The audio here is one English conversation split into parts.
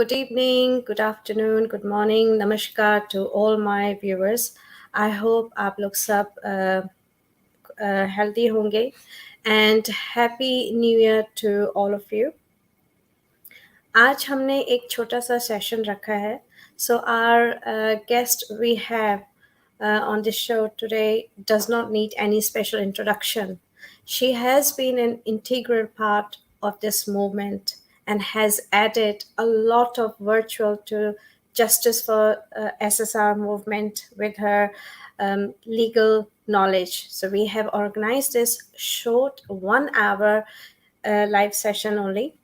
Good evening, good afternoon, good morning, namaskar to all my viewers. I hope आप लोग सब healthy होंगे and happy new year to all of you. आज हमने एक छोटा सा सेशन रखा है. So our guest we have on this show today does not need any special introduction. She has been an integral part of this movement and has added a lot of virtue to Justice for SSR movement with her legal knowledge. So we have organized this short 1 hour live session only.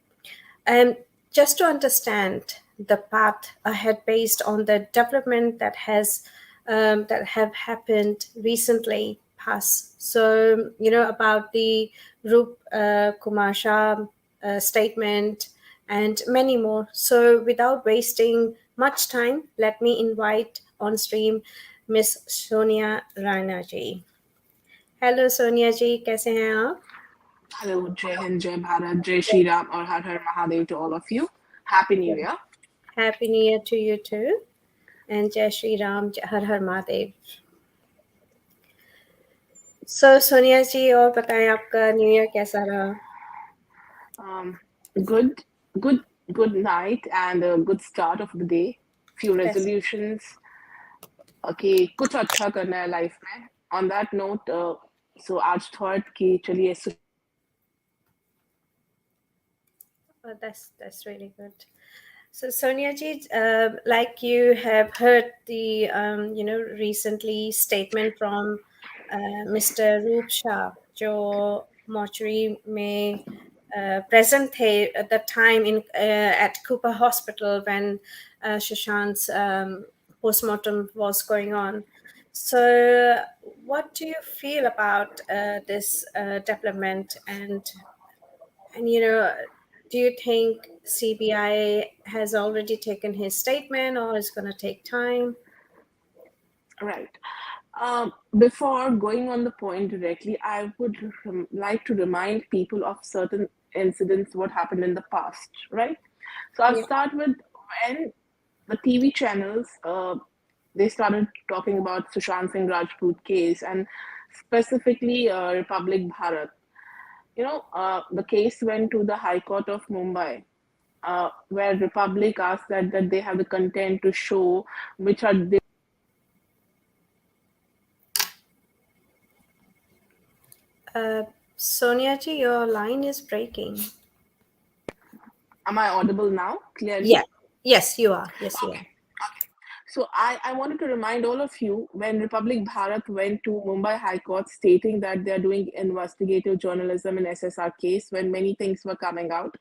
Just to understand the path ahead based on the development that have happened recently past. So, about the Rup Kumar Shah statement and many more. So without wasting much time, let me invite on stream Miss Sonia Raina Ji. Hello Sonia Ji, कैसे हैं आप? Hello, Jai Hind, Jai Bharat, Jai Shri Ram, or Har Har Mahadev to all of you. Happy New Year. Happy New Year to you too. And Jai Shri Ram, Har Har Mahadev. So, Sonia ji, और बताएं आपका new year कैसा रहा? Good night and a good start of the day. Few resolutions. Okay, कुछ अच्छा करना है life में. On that note, so आज thought कि चलिए. That's really good. So Sonia ji, like you have heard the recently statement from Mr. Roop Shah, जो mortuary में present थे at the time at Cooper Hospital when Sushant's postmortem was going on. So, what do you feel about this development and do you think CBI has already taken his statement or is going to take time? Right. Before going on the point directly, I would like to remind people of certain incidents, what happened in the past, right? So I'll start with when the TV channels, they started talking about Sushant Singh Rajput case and specifically Republic Bharat. The case went to the High Court of Mumbai, where Republic asked that they have the content to show which are the Sonia ji, your line is breaking. Am I audible now clearly? Yeah. Yes, you are. Yes, you are. Okay. So I wanted to remind all of you when Republic Bharat went to Mumbai High Court stating that they're doing investigative journalism in SSR case when many things were coming out.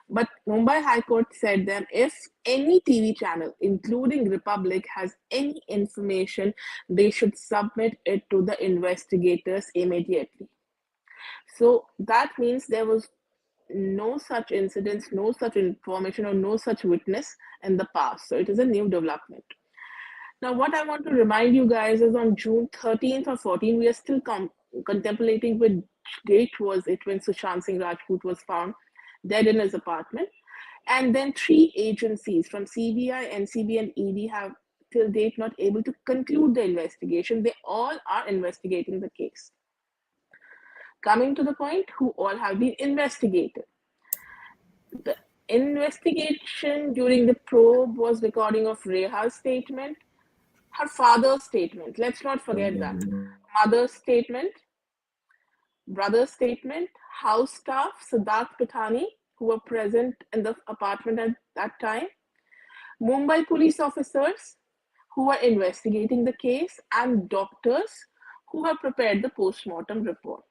But Mumbai High Court said that if any TV channel, including Republic, has any information, they should submit it to the investigators immediately. So that means there was no such incidents, no such information, or no such witness in the past. So it is a new development. Now, what I want to remind you guys is on June 13th or 14th, we are still contemplating which date was it when Sushant Singh Rajput was found dead in his apartment. And then 3 agencies from CBI, NCB, and ED have till date not able to conclude the investigation. They all are investigating the case. Coming to the point, who all have been investigated. The investigation during the probe was recording of Reha's statement, her father's statement, let's not forget that, mother's statement, brother's statement, house staff, Siddharth Pithani, who were present in the apartment at that time, Mumbai police officers who were investigating the case, and doctors who have prepared the postmortem report.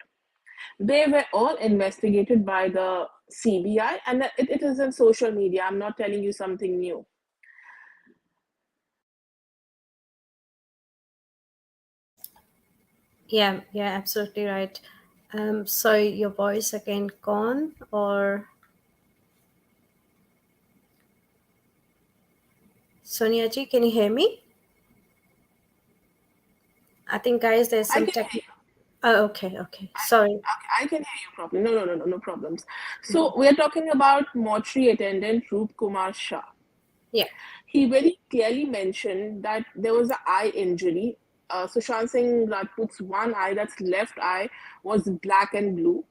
They were all investigated by the CBI, and it is in social media. I'm not telling you something new. Yeah, absolutely right. So your voice again gone or Sonia ji, can you hear me? I think guys, there's some technical. Oh, okay. Sorry. Okay, I can hear you properly. No problems. So we are talking about mortuary attendant Roop Kumar Shah. Yeah. He very clearly mentioned that there was an eye injury. Sushant Singh Rajput's one eye, that's left eye, was black and blue.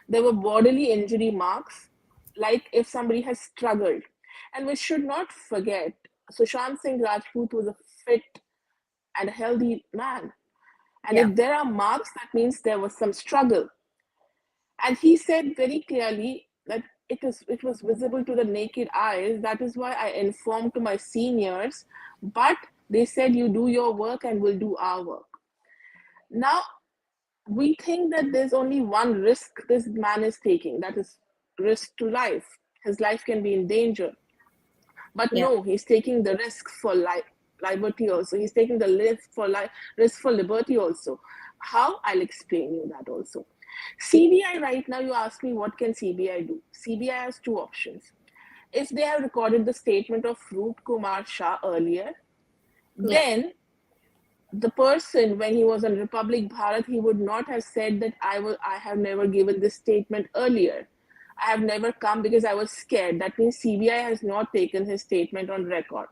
There were bodily injury marks, like if somebody has struggled. And we should not forget, Sushant Singh Rajput was a fit and healthy man. And Yeah. if there are marks, that means there was some struggle. And he said very clearly that it was visible to the naked eyes. That is why I informed to my seniors, but they said you do your work and we'll do our work. Now we think that there's only one risk this man is taking, that is risk to life. His life can be in danger. But Yeah. no, he's taking the risk for life, liberty also. He's taking the risk for liberty also. How? I'll explain you that also. CBI right now, you ask me what can CBI do? CBI has two options. If they have recorded the statement of Roop Kumar Shah earlier, Yeah. then the person when he was on Republic Bharat, he would not have said that I have never given this statement earlier. I have never come because I was scared. That means CBI has not taken his statement on record.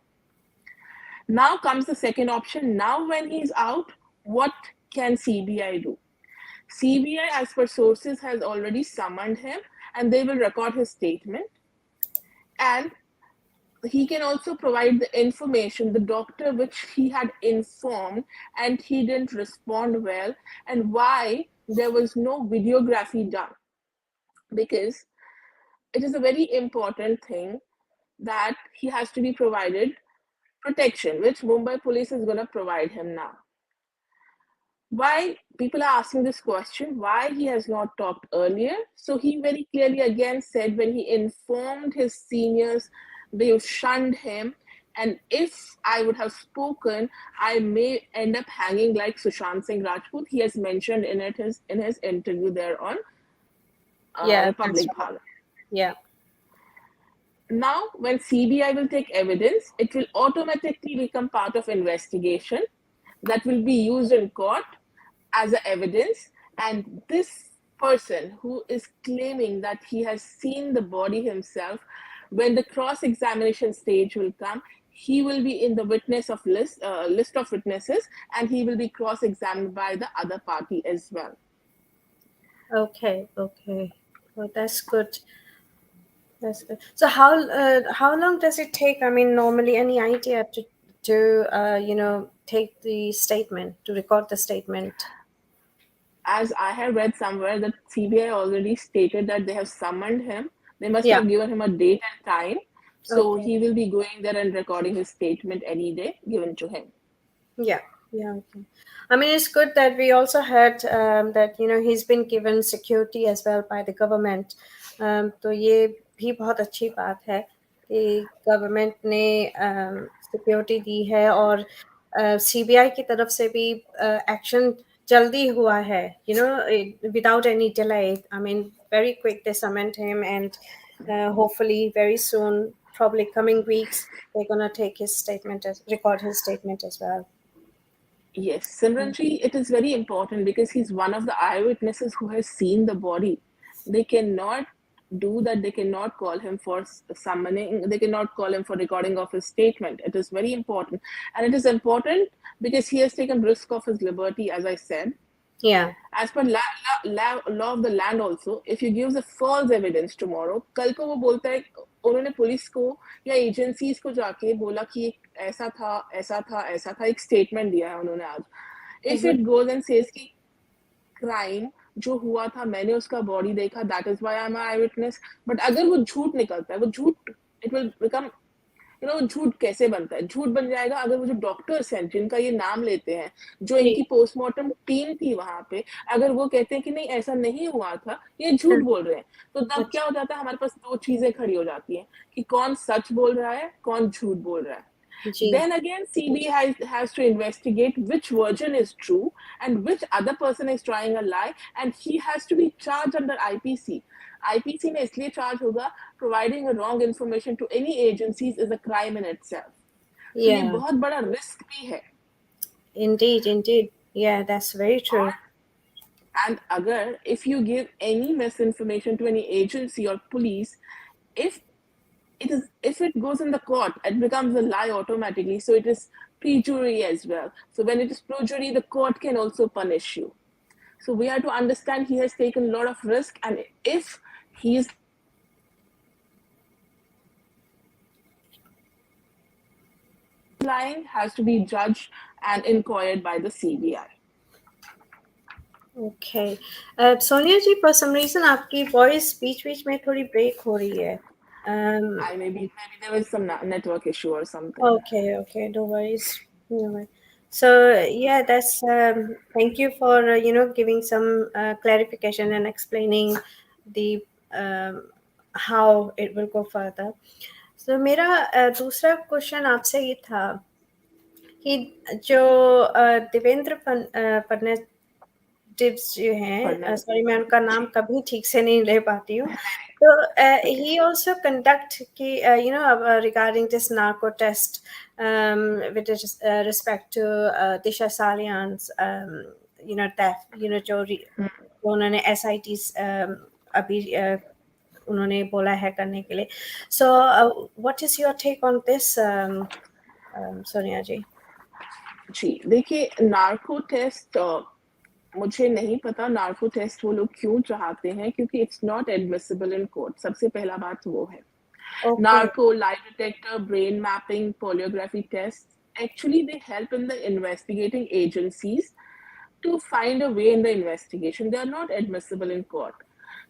Now comes the second option. Now, when he's out, what can CBI do? CBI, as per sources, has already summoned him and they will record his statement. And he can also provide the information, the doctor which he had informed and he didn't respond well, and why there was no videography done. Because it is a very important thing that he has to be provided protection, which Mumbai police is going to provide him now. Why people are asking this question, why he has not talked earlier? So he very clearly again said when he informed his seniors, they shunned him. And if I would have spoken, I may end up hanging like Sushant Singh Rajput. He has mentioned in his interview there on Yeah. That's Republic right. Bharat. Yeah. Now, when CBI will take evidence, it will automatically become part of investigation that will be used in court as a evidence. And this person who is claiming that he has seen the body himself, when the cross examination stage will come, he will be in the list of witnesses, and he will be cross examined by the other party as well. Okay. Okay. Well, that's good. That's good. So how long does it take? I mean, normally, any idea to take the statement, to record the statement? As I have read somewhere that CBI already stated that they have summoned him. They must Yeah. have given him a date and time. So Okay. he will be going there and recording his statement any day given to him. Yeah. Yeah. Okay. I mean, it's good that we also heard that he's been given security as well by the government. तो ये भी बहुत अच्छी बात है कि government ने security दी है और सीबीआई की तरफ से भी एक्शन जल्दी हुआ है without any delay. I mean, very quick they summoned him, and hopefully very soon, probably coming weeks, they're gonna take his statement as record his statement as well. Yes, Simranji, it is very important because he's one of the eyewitnesses who has seen the body. They cannot do that. They cannot call him for summoning. They cannot call him for recording of his statement. It is very important. And it is important because he has taken risk of his liberty, as I said. Yeah. As per law of the land also, if you give the false evidence tomorrow, कल को वो बोलता है, उन्होंने police को या agencies को जाके बोला कि ऐसा था ऐसा था ऐसा था, एक स्टेटमेंट दिया है उन्होंने आज. If Mhm. it goes and says कि क्राइम जो हुआ था मैंने उसका बॉडी देखा, that is why I am I witness, but अगर वो झूठ निकलता है, वो झूठ, इट विल बिकम, झूठ कैसे बनता है? झूठ बन जाएगा अगर वो जो डॉक्टर्स हैं जिनका ये नाम लेते हैं, जो जी। इनकी पोस्टमार्टम टीम थी वहां पे, अगर वो कहते हैं कि नहीं ऐसा नहीं हुआ था, ये झूठ हाँ, बोल रहे हैं, तो तब क्या अच्छा। हो जाता है, हमारे पास दो चीजें खड़ी हो जाती हैं कि कौन सच बोल रहा है, कौन झूठ बोल रहा है. जी। Then again, CBI has to investigate which version is true and which other person is trying a lie, and he has to be charged under IPC. IPC में इसलिए charge होगा, providing a wrong information to any agencies is a crime in itself. So ये Yeah, बहुत बड़ा risk भी है. indeed, indeed. Yeah, that's very true. And agar if you give any misinformation to any agency or police, if if it goes in the court, it becomes a lie automatically. So it is perjury as well. So when it is perjury, the court can also punish you. So we have to understand he has taken a lot of risk, and if he is lying, has to be judged and inquired by the CBI. Okay. Sonia ji, for some reason आपकी voice बीच में थोड़ी break हो रही है. Maybe there was some network issue or something. Okay, no worries. No worries. So yeah, that's thank you for giving some clarification and explaining the how it will go further. So मेरा दूसरा question आपसे ये था कि जो Devendra tips जो हैं, sorry मैं उनका नाम कभी ठीक से नहीं ले पाती हूँ. तो he also conduct कि regarding this narco test with respect to Disha Salian's theft, जो उन्होंने SITs अभी उन्होंने बोला है करने के लिए. So what is your take on this, Sonia जी? जी देखिए, नार्को टेस्ट मुझे नहीं पता नार्को टेस्ट वो लोग क्यों चाहते हैं, क्योंकि it's not admissible in court. सबसे पहला बात वो है. Narco, lie detector, brain mapping, polygraphy tests, actually they help in the investigating agencies to find a way in the investigation. They are not admissible in court.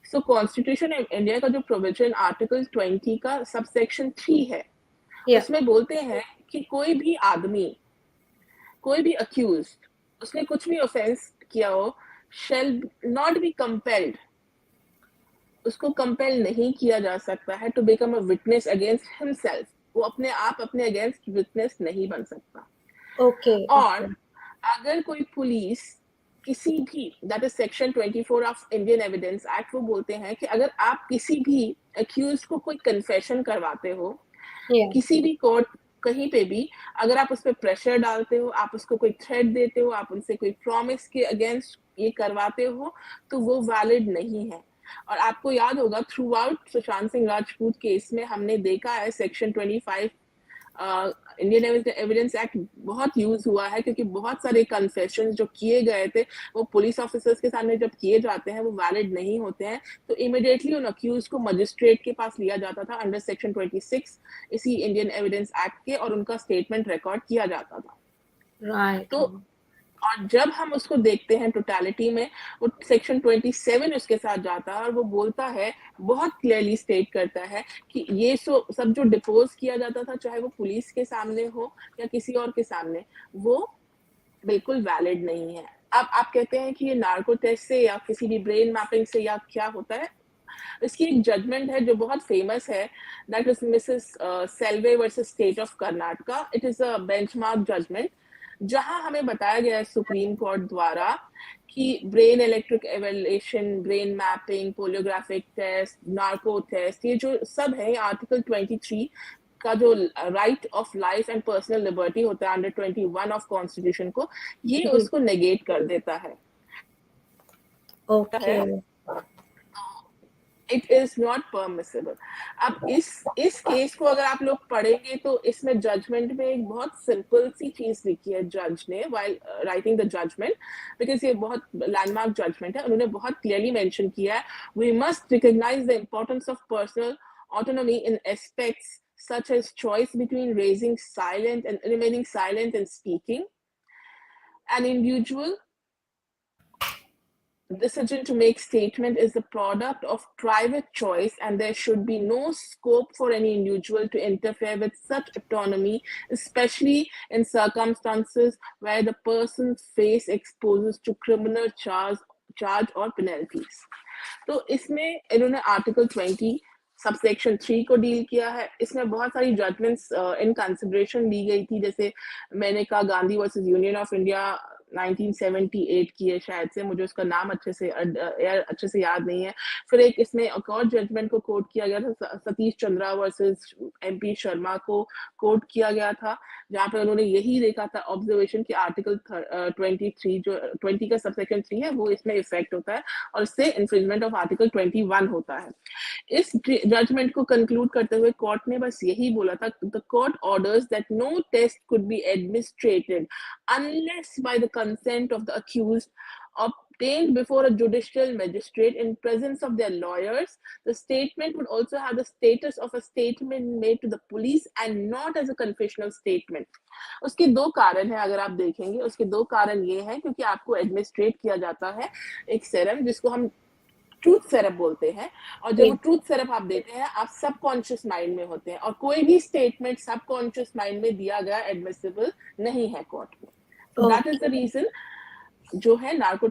So Constitution of India का जो provision Article 20 का subsection 3 है, उसमें बोलते हैं कि कोई भी आदमी, कोई भी accused, उसने कुछ भी offense किया हो, shall not be compelled, उसको कंपेल नहीं किया जा सकता है to become a witness against himself. वो अपने आप अपने अगेंस्ट विटनेस नहीं बन सकता. और अगर कोई पुलिस किसी भी, that is section 24 of Indian evidence act, वो बोलते हैं कि अगर आप किसी भी अक्यूज को कोई कन्फेशन करवाते हो, किसी भी कोर्ट कहीं पे भी, अगर आप उस पर प्रेशर डालते हो, आप उसको कोई थ्रेट देते हो, आप उनसे कोई प्रॉमिस के अगेंस्ट ये करवाते हो, तो वो वैलिड नहीं है. और आपको याद होगा through out Sushant Singh Rajput case में हमने देखा है सेक्शन 25 इंडियन एविडेंस एक्ट बहुत यूज हुआ है, क्योंकि बहुत सारे कन्फेशन जो किए गए थे वो पुलिस ऑफिसर्स के सामने जब किए जाते हैं वो वैलिड नहीं होते हैं, तो इमीडिएटली उन अक्यूज को मजिस्ट्रेट के पास लिया जाता था अंडर सेक्शन 26 इसी इंडियन एविडेंस एक्ट के, और उनका स्टेटमेंट रिकॉर्ड किया जाता था. तो और जब हम उसको देखते हैं टोटलिटी में, वो सेक्शन 27 उसके साथ जाता है और वो बोलता है, बहुत क्लियरली स्टेट करता है कि ये सब जो डिपोज किया जाता था, चाहे वो पुलिस के सामने हो या किसी और के सामने, वो बिल्कुल वैलिड नहीं है. अब आप कहते हैं कि ये नार्को टेस्ट से या किसी भी ब्रेन मैपिंग से या क्या होता है, इसकी एक जजमेंट है जो बहुत फेमस है, that is Mrs Selvi versus State of Karnataka. It is a benchmark judgement जहां हमें बताया गया है सुप्रीम कोर्ट द्वारा कि brain electric evaluation, brain mapping, polygraphic test, narco test, ये जो सब है आर्टिकल 23 का जो right of life and personal liberty होता है अंडर 21 ऑफ कॉन्स्टिट्यूशन को, ये उसको नेगेट कर देता है. It is not permissible. अब इस केस को अगर आप लोग पढ़ेंगे तो इसमें जजमेंट में एक बहुत सिंपल सी चीज लिखी है जज ने while writing the judgement, because ये बहुत लैंडमार्क जजमेंट है. उन्होंने बहुत क्लियरली मेंशन किया है, we must recognise the importance of personal autonomy in aspects such as choice between raising silent and remaining silent and speaking. An individual decision to make statement is the product of private choice, and there should be no scope for any individual to interfere with such autonomy, especially in circumstances where the person's face exposes to criminal charge or penalties. तो इसमें इन्होंने article 20 subsection 3 को deal किया है. इसमें बहुत सारी judgements in consideration ली गई थी, जैसे मैंने कहा Gandhi versus union of India 1978 की है शायद से, मुझे उसका नाम अच्छे से याद नहीं है। फिर एक इसमें एक और जजमेंट को कोट किया गया था, सतीश चंद्रा वर्सेस MP शर्मा को कोट किया गया था, जहाँ पे उन्होंने यही देखा था ऑब्जर्वेशन की आर्टिकल 23 जो 20 का सबसेक्शन 3 है वो इसमें इफेक्ट होता है और इससे इन्फ्रिंजमेंट ऑफ आर्टिकल 21 होता है। इस जजमेंट को कंक्लूड करते हुए कोर्ट ने बस यही बोला था, the court orders that no test could be administered unless by the consent of the accused obtained before a judicial magistrate in presence of their lawyers. The statement would also have the status of a statement made to the police and not as a confessional statement. उसके दो कारण है, अगर आप देखेंगे उसके दो कारण ये हैं, क्योंकि आपको एडमिनिस्ट्रेट किया जाता है एक सेरम जिसको हम ट्रूथ सेरप बोलते हैं, और जब वो ट्रूथ सेरप आप देते हैं आप सबकॉन्शियस माइंड में होते हैं, और कोई भी स्टेटमेंट सबकॉन्शियस माइंड में दिया गया एडमिसिबल नहीं है कोर्ट में। तो दैट इज द रीजन जो है नार्को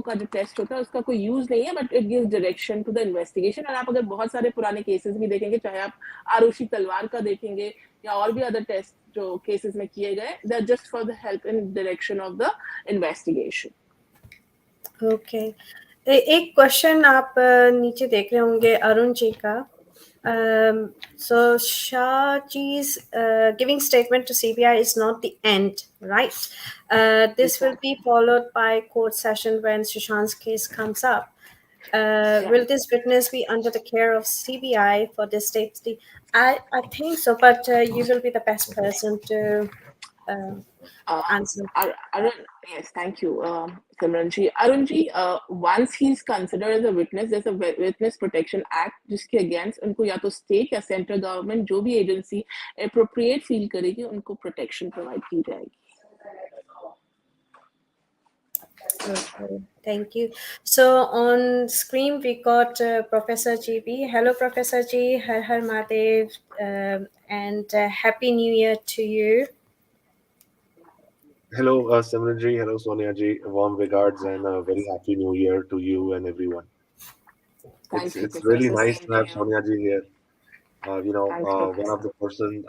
का जो टेस्ट होता है उसका कोई यूज नहीं है, but it gives direction to the investigation. और आप अगर बहुत सारे पुराने केसेस भी देखेंगे, चाहे आप आरुषि तलवार का देखेंगे या और भी अदर टेस्ट जो केसेस में किए गए, they are just for the help in direction of the investigation. Okay, एक क्वेश्चन आप नीचे देख रहे होंगे अरुण जी का। So Shah Ji's giving statement to CBI is not the end, right? This will be followed by court session when Sushant's case comes up. Will this witness be under the care of CBI for this state? I think so, but you will be the best person to answer. Arun, yes, thank you, Simranji. Arunji, once he's considered as a witness, there's a Witness Protection Act जिसके against उनको या तो state या central government जो भी agency appropriate feel करेगी उनको protection provide की जाएगी। Okay, thank you. So on screen we got Professor GB. Hello, Professor G. Har Har Mahadev, and Happy New Year to you. Hello, Simranji. Hello, Sonia Ji. Warm regards and a very happy new year to you and everyone. Thank you, It's really Professor. nice to have Sonia Ji here. Thanks, One of the person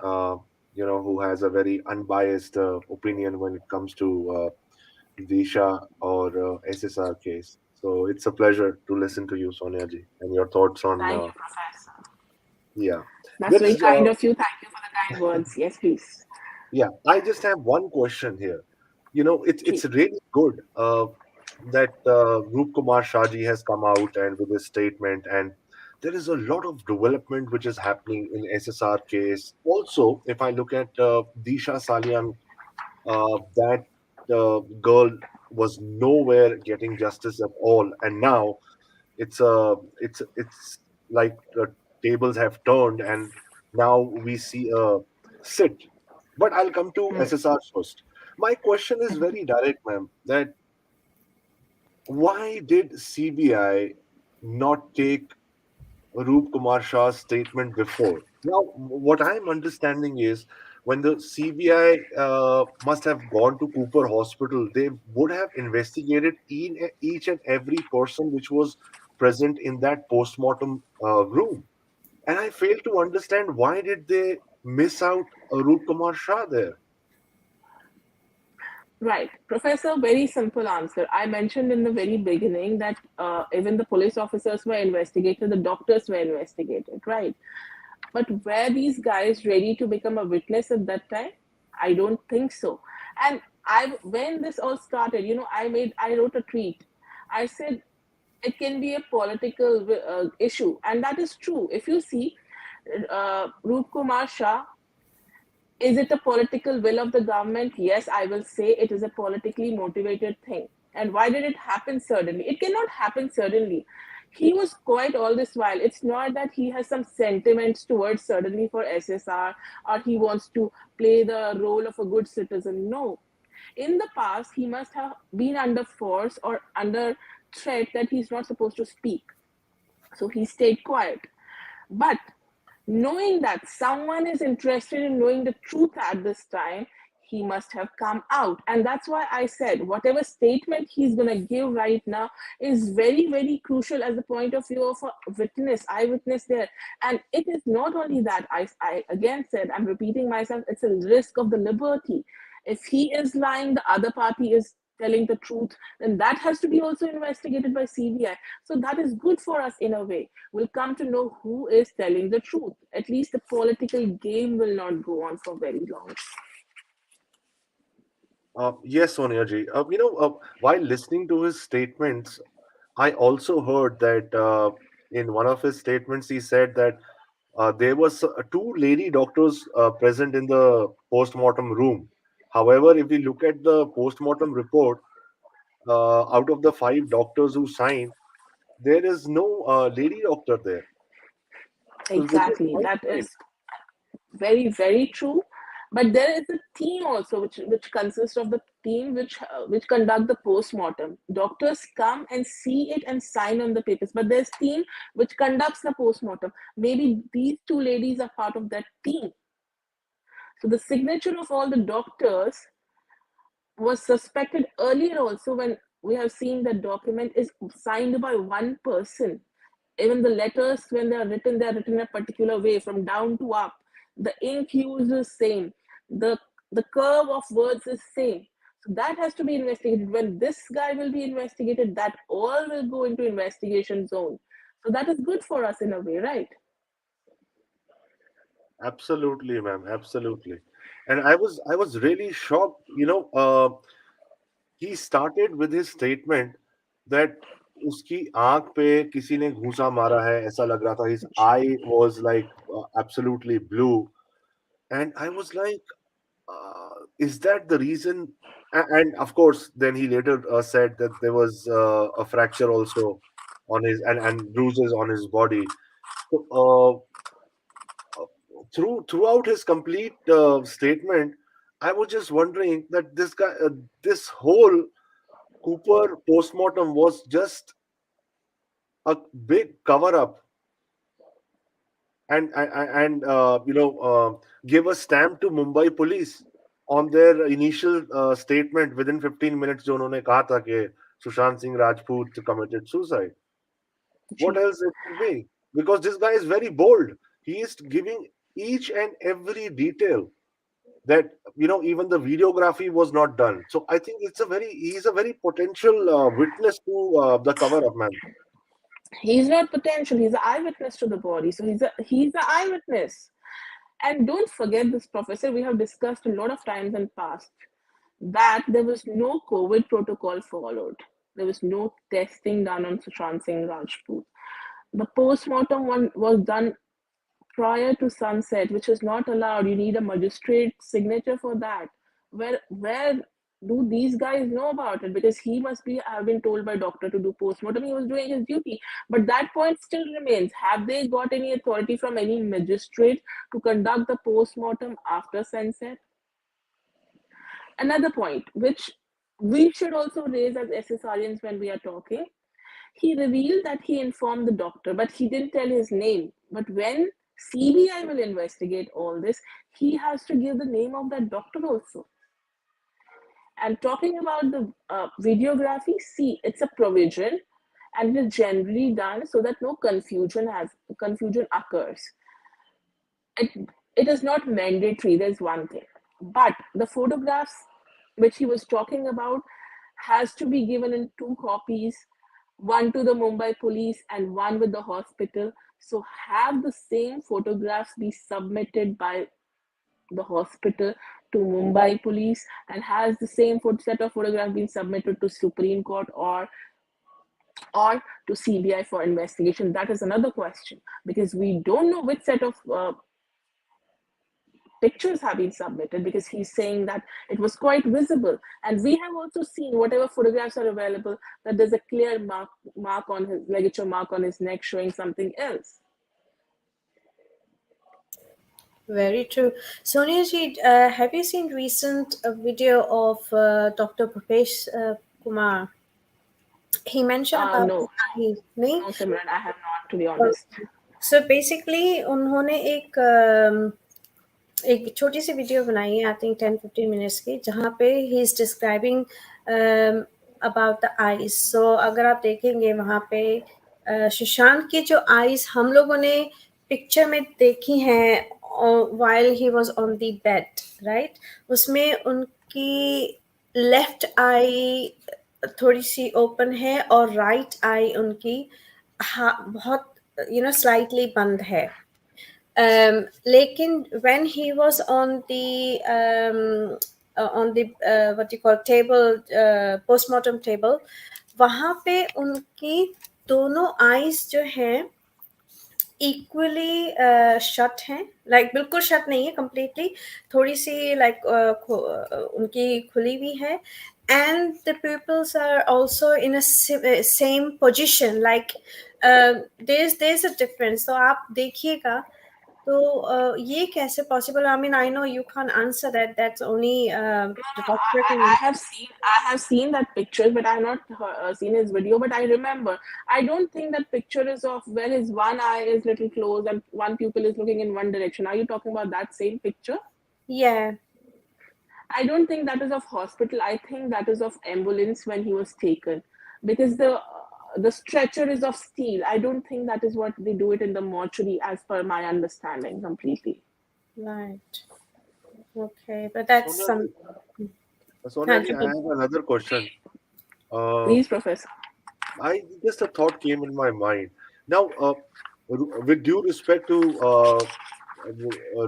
who has a very unbiased opinion when it comes to Disha or SSR case. So it's a pleasure to listen to you, Sonia Ji, and your thoughts on. Thank you, Professor. Yeah, That's very kind of you. Thank you for the kind words. Yes, please. Yeah, I just have one question here. It's really good that Roop Kumar Shaji has come out and with his statement, and there is a lot of development which is happening in SSR case. Also, if I look at Disha Salian, that girl was nowhere getting justice at all, and now it's like the tables have turned, and now we see a sit. But I'll come to SSR first. My question is very direct, ma'am, that why did CBI not take Roop Kumar Shah's statement before? Now, what I'm understanding is when the CBI must have gone to Cooper Hospital, they would have investigated each and every person which was present in that postmortem room. And I fail to understand why did they miss out Roop Kumar Shah there? Right. Professor, very simple answer. I mentioned in the very beginning that even the police officers were investigated, the doctors were investigated, right? But were these guys ready to become a witness at that time? I don't think so. And when this all started, I wrote a tweet. I said, it can be a political issue. And that is true. If you see, Roop Kumar Shah, is it a political will of the government? Yes, I will say it is a politically motivated thing. And why did it happen suddenly? It cannot happen suddenly. He was quiet all this while. It's not that he has some sentiments towards suddenly for SSR or he wants to play the role of a good citizen. No. In the past, he must have been under force or under threat that he's not supposed to speak. So he stayed quiet. But knowing that someone is interested in knowing the truth at this time, he must have come out. And that's why I said whatever statement he's going to give right now is very, very crucial as the point of view of a witness, eyewitness there. And it is not only that, I again said, I'm repeating myself, it's a risk of the liberty. If he is lying, the other party is telling the truth, then that has to be also investigated by CBI. So that is good for us in a way. We'll come to know who is telling the truth. At least the political game will not go on for very long. Yes, Sonia ji. While listening to his statements, I also heard that in one of his statements, he said that there was two lady doctors present in the post-mortem room. However, if we look at the post-mortem report, out of the five doctors who signed, there is no lady doctor there, which is Exactly. quite That strange. is very, very true. But there is a team also, which consists of the team which conduct the post-mortem. Doctors come and see it and sign on the papers, but there's team which conducts the post-mortem. Maybe these two ladies are part of that team. So the signature of all the doctors was suspected earlier also, when we have seen that document is signed by one person. Even the letters, when they are written a particular way from down to up. The ink use is same. The curve of words is same. So that has to be investigated. When this guy will be investigated, that all will go into investigation zone. So that is good for us in a way, right? Absolutely, ma'am. Absolutely. And I was really shocked. He started with his statement that उसकी आंख पे किसी ने घूंसा मारा है ऐसा लग रहा था. His eye was like absolutely blue, and I was like, is that the reason? And of course, then he later said that there was a fracture also on his, and bruises on his body. So, throughout his complete statement, I was just wondering that this guy, this whole Cooper postmortem was just a big cover up, and give a stamp to Mumbai police on their initial statement within 15 minutes जो उन्होंने कहा था कि Sushant Singh Rajput committed suicide. What else it could be? Because this guy is very bold. He is giving each and every detail that even the videography was not done. So I think he's a very potential witness to the cover up, man. He's not potential, he's an eyewitness to the body. So he's an eyewitness. And don't forget this, Professor, we have discussed a lot of times in past that there was no COVID protocol followed. There was no testing done on Sushant Singh Rajput. The post-mortem one was done prior to sunset, which is not allowed. You need a magistrate signature for that. Where do these guys know about it? Because he must be have been told by doctor to do postmortem. He was doing his duty. But that point still remains. Have they got any authority from any magistrate to conduct the postmortem after sunset? Another point, which we should also raise as SSRians when we are talking, he revealed that he informed the doctor, but he didn't tell his name. But when CBI will investigate all this, he has to give the name of that doctor also. And talking about the videography, see, it's a provision, and it is generally done so that no confusion occurs. It is not mandatory. There's one thing, but the photographs which he was talking about has to be given in two copies, one to the Mumbai police and one with the hospital. So have the same photographs be submitted by the hospital to Mumbai police, and has the same set of photographs been submitted to Supreme Court or to CBI for investigation? That is another question, because we don't know which set of pictures have been submitted, because he's saying that it was quite visible. And we have also seen whatever photographs are available, that there's a clear mark on his ligature mark on his neck showing something else. Very true. Sonia ji, have you seen recent video of Dr. Bhupesh Kumar? He mentioned about No, the eye, नहीं? no, Simran, I have not, to be honest. So basically, उन्होंने एक छोटी सी video बनाई है, I think 10-15 minutes की, जहाँ पे he is describing about the eyes. So अगर आप देखेंगे वहाँ पे सुशांत की जो आईज हम लोगों ने पिक्चर में देखी हैं while he was on the bed, right, उसमें उनकी लेफ्ट आई थोड़ी सी ओपन है और राइट आई उनकी बहुत स्लाइटली बंद है. लेकिन when he was on the what you call table, postmortem table, वहाँ पे उनकी दोनों आईज जो हैं इक्वली शट हैं, लाइक बिल्कुल शट नहीं है कंप्लीटली, थोड़ी सी लाइक उनकी खुली हुई है. And the peoples are also in a same position, like there is a difference. तो आप देखिएगा तो ये कैसे possible? I mean I know you can answer that, that's only the doctor can. I have seen that picture, but I have not seen his video. But I remember, I don't think that picture is of where his one eye is little closed and one pupil is looking in one direction. Are you talking about that same picture? Yeah. I don't think that is of hospital. I think that is of ambulance when he was taken, because the stretcher is of steel. I don't think that is what they do it in the mortuary, as per my understanding completely. Right. Okay, but that's Sonia some. ji, Sonia ji, I Tangible. have another question. Please, Professor. I just a thought came in my mind. Now, with due respect to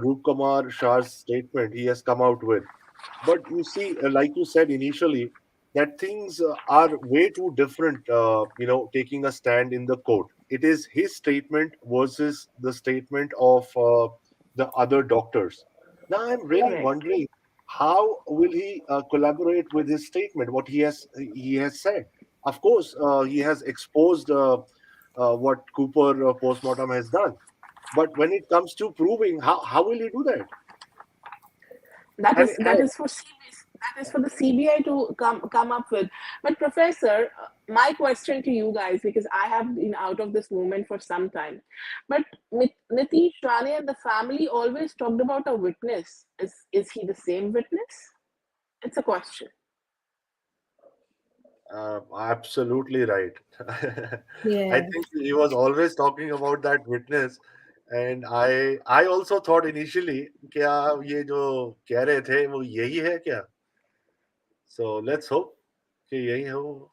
Roop Kumar Shah's statement he has come out with, but you see, like you said initially, that things are way too different. Taking a stand in the court, it is his statement versus the statement of the other doctors. Now, I'm really Correct. wondering how will he collaborate with his statement, what he has said. Of course, he has exposed what Cooper postmortem has done. But when it comes to proving, how will he do that? That And is that is for that is for the CBI to come up with. But Professor, my question to you guys, because I have been out of this movement for some time, but Nitish Rane and the family always talked about a witness. Is he the same witness? It's a question. absolutely right. I Yeah. think he was always talking about that witness, and I also thought initially क्या ये जो कह रहे थे वो यही है क्या? So let's hope कि यही है वो.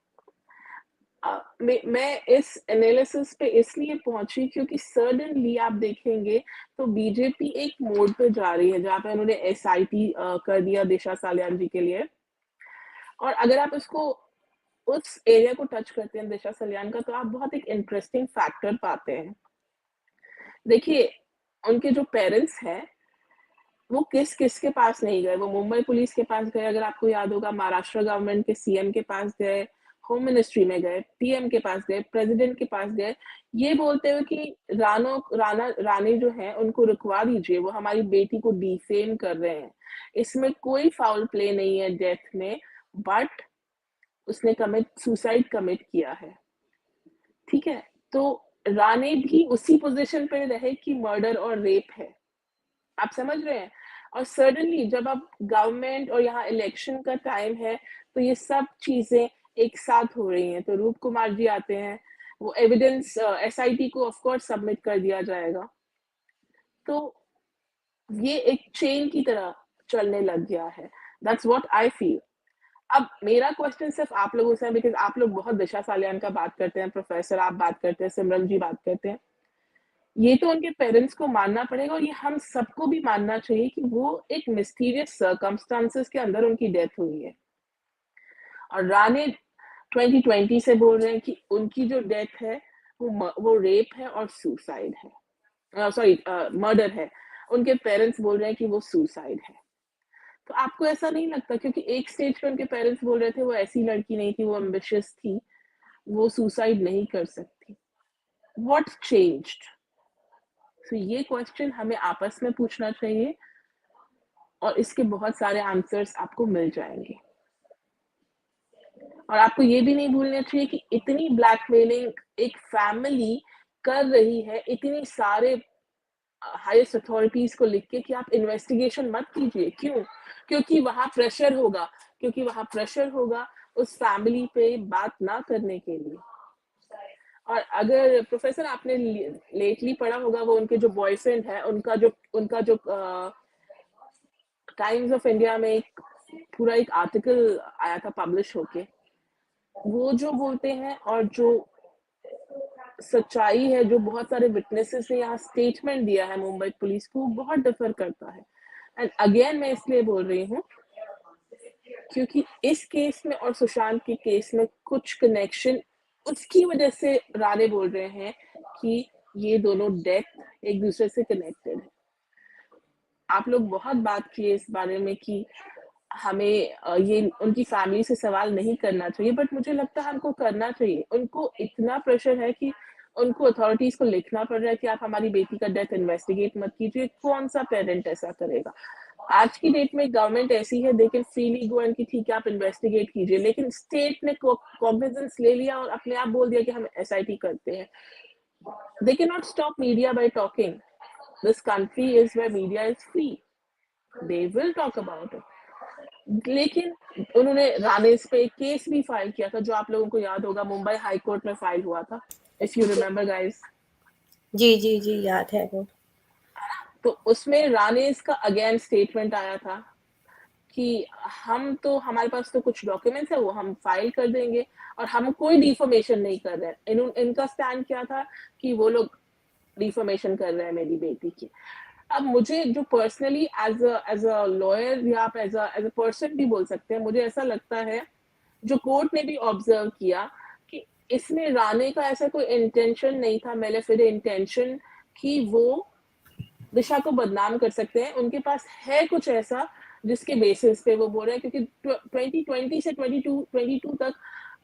मैं इस एनालिसिस पे इसलिए पहुंची क्योंकि सडनली आप देखेंगे तो बीजेपी एक मोड पे जा रही है जहां पे उन्होंने एसआईटी कर दिया दिशा सालियान जी के लिए. और अगर आप इसको उस एरिया को टच करते हैं दिशा सलियान का, तो आप बहुत एक इंटरेस्टिंग फैक्टर पाते हैं. देखिए, उनके जो पेरेंट्स हैं वो किस के पास नहीं गए. वो मुंबई पुलिस के पास गए, अगर आपको याद होगा, महाराष्ट्र गवर्नमेंट के सीएम के पास गए, होम मिनिस्ट्री में गए, पीएम के पास गए, प्रेसिडेंट के पास गए, ये बोलते हुए कि रानी जो है उनको रुकवा दीजिए, वो हमारी बेटी को डिफेम कर रहे हैं, इसमें कोई फाउल प्ले नहीं है डेथ में, बट उसने सुसाइड कमिट किया है. ठीक है, तो राणे भी उसी पोजीशन पे रहे कि मर्डर और रेप है. आप समझ रहे हैं? और सडनली जब अब गवर्नमेंट और यहाँ इलेक्शन का टाइम है, तो ये सब चीजें एक साथ हो रही हैं. तो रूप कुमार जी आते हैं, वो एविडेंस एसआईटी को ऑफ कोर्स सबमिट कर दिया जाएगा. तो ये एक चेन की तरह चलने लग गया है. That's what I feel. अब मेरा क्वेश्चन सिर्फ आप लोगों से है, बिकॉज आप लोग बहुत दिशा सालियान का बात करते हैं, प्रोफेसर आप बात करते हैं, सिमरन जी बात करते हैं. ये तो उनके पेरेंट्स को मानना पड़ेगा, और ये हम सबको भी मानना चाहिए कि वो एक मिस्टीरियस सर्कमस्टांसेस के अंदर उनकी डेथ हुई है. और राणे 2020 से बोल रहे हैं कि उनकी जो डेथ है वो रेप है और सुसाइड है, सॉरी मर्डर है. उनके पेरेंट्स बोल रहे हैं कि वो सुसाइड है. तो आपको ऐसा नहीं लगता, क्योंकि एक स्टेज पे उनके पेरेंट्स बोल रहे थे वो ऐसी लड़की नहीं थी, वो एम्बिशियस थी, वो सुसाइड नहीं कर सकती. What changed? तो ये क्वेश्चन हमें आपस में पूछना चाहिए, और इसके बहुत सारे आंसर्स आपको मिल जाएंगे. और आपको ये भी नहीं भूलना चाहिए कि इतनी ब्लैकमेलिंग एक फैमिली कर रही है, इतनी सारे हाईएस्ट अथॉरिटीज को लिख के कि आप इन्वेस्टिगेशन मत कीजिए. क्यों? क्योंकि वहां प्रेशर होगा उस फैमिली पे बात ना करने के लिए. और अगर प्रोफेसर आपने लेटली पढ़ा होगा, वो उनके जो बॉयफ्रेंड है, उनका जो टाइम्स ऑफ इंडिया में एक पूरा एक आर्टिकल आया था पब्लिश होके, वो जो बोलते हैं और जो सच्चाई है, जो बहुत सारे विटनेसेस ने यहाँ स्टेटमेंट दिया है मुंबई पुलिस को, बहुत डिफर करता है। एंड अगेन मैं इसलिए बोल रही हूँ क्योंकि इस केस में और सुशांत के केस में कुछ कनेक्शन उसकी वजह से राणे बोल रहे हैं कि ये दोनों डेथ एक दूसरे से कनेक्टेड है। आप लोग बहुत बात किए इस बारे में कि हमें ये उनकी फैमिली से सवाल नहीं करना चाहिए, बट मुझे लगता है हमको करना चाहिए। उनको इतना प्रेशर है कि उनको अथॉरिटीज को लिखना पड़ रहा है कि आप हमारी बेटी का डेथ इन्वेस्टिगेट मत कीजिए। कौन सा पेरेंट ऐसा करेगा? आज की डेट में गवर्नमेंट ऐसी है, they can freely go and कि ठीक है आप इन्वेस्टिगेट कीजिए, लेकिन स्टेट ने कॉग्निजेंस ले लिया और अपने आप बोल दिया कि हम SIT करते हैं। They can not stop media by talking. This country is where media is free, they will talk about it. लेकिन उन्होंने रानेस पे एक केस भी फाइल किया था, जो आप लोगों को याद होगा, मुंबई हाई कोर्ट में फाइल हुआ था, इफ यू रिमेम्बर गाइस। जी जी जी, याद है वो। तो उसमें रानेस का अगेन स्टेटमेंट आया था कि हम तो, हमारे पास तो कुछ डॉक्यूमेंट्स है, वो हम फाइल कर देंगे और हम कोई डिफॉर्मेशन नहीं कर रहे हैं। इनका स्टैंड क्या था कि वो लोग डिफॉर्मेशन कर रहे हैं मेरी बेटी की। अब मुझे जो पर्सनली एज अ लॉयर या आप एज अ पर्सन भी बोल सकते हैं, मुझे ऐसा लगता है, जो कोर्ट ने भी ऑब्जर्व किया, कि इसमें राणे का ऐसा कोई इंटेंशन नहीं था, मेलेफिडे इंटेंशन, कि वो दिशा को बदनाम कर सकते हैं। उनके पास है कुछ ऐसा जिसके बेसिस पे वो बोल रहे हैं, क्योंकि 2020 से 22 तक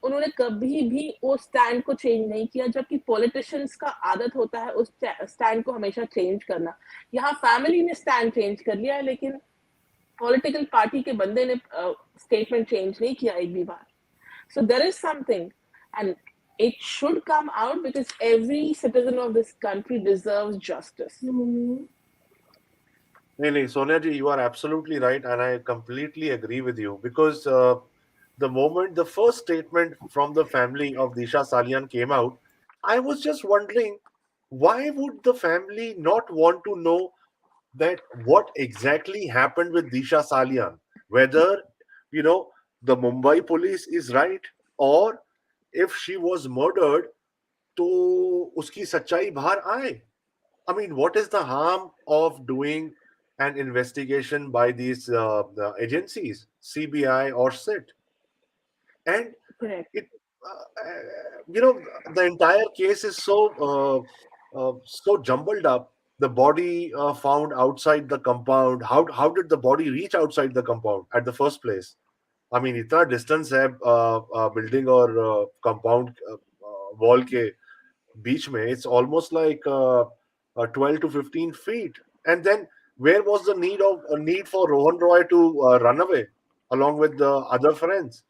उन्होंने कभी भी वो स्टैंड को चेंज नहीं किया, जबकि पॉलिटिशियंस का आदत होता है उस स्टैंड को हमेशा चेंज करना। यहाँ फैमिली ने स्टैंड चेंज कर लिया है, लेकिन पॉलिटिकल पार्टी के बंदे ने स्टेटमेंट चेंज नहीं किया एक भी बार। So there is something, and it should come out because every citizen of this country deserves justice. No, no, Sonia ji, you are absolutely right, and I completely agree with you because the moment the first statement from the family of Disha Salian came out, I was just wondering why would the family not want to know that what exactly happened with Disha Salian, whether the Mumbai police is right or if she was murdered, तो उसकी सच्चाई बाहर आए. I mean, what is the harm of doing an investigation by these the agencies, CBI or SIT? And Correct. it, the entire case is so jumbled up. The body found outside the compound. How did the body reach outside the compound at the first place? I mean, इतना distance है building और compound wall के बीच में. It's almost like 12 to 15 feet. And then where was the need for Rohan Roy to run away along with the other friends?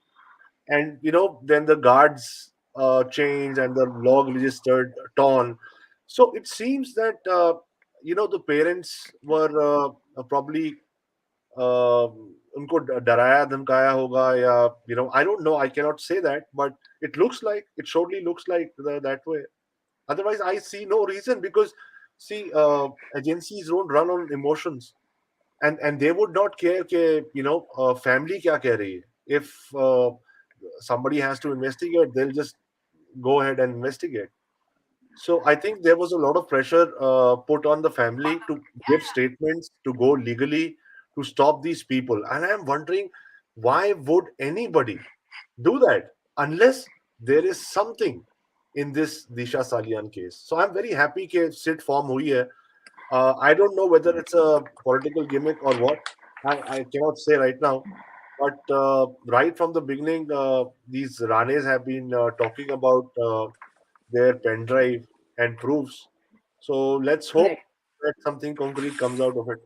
And then the guards changed and the log registered torn. So it seems that the parents were probably उनको डराया धमकाया होगा या I don't know, I cannot say that, but it surely looks like that way. Otherwise, I see no reason because see, agencies don't run on emotions, and they would not care कि family क्या कह रही है. If somebody has to investigate, they'll just go ahead and investigate. So I think there was a lot of pressure put on the family to give statements, to go legally, to stop these people. And I am wondering, why would anybody do that unless there is something in this Disha Salian case? So I'm very happy that SIT form hui hai. I don't know whether it's a political gimmick or what. I cannot say right now. But right from the beginning, these Ranes have been talking about their pen drive and proofs. So let's hope Correct. that something concrete comes out of it.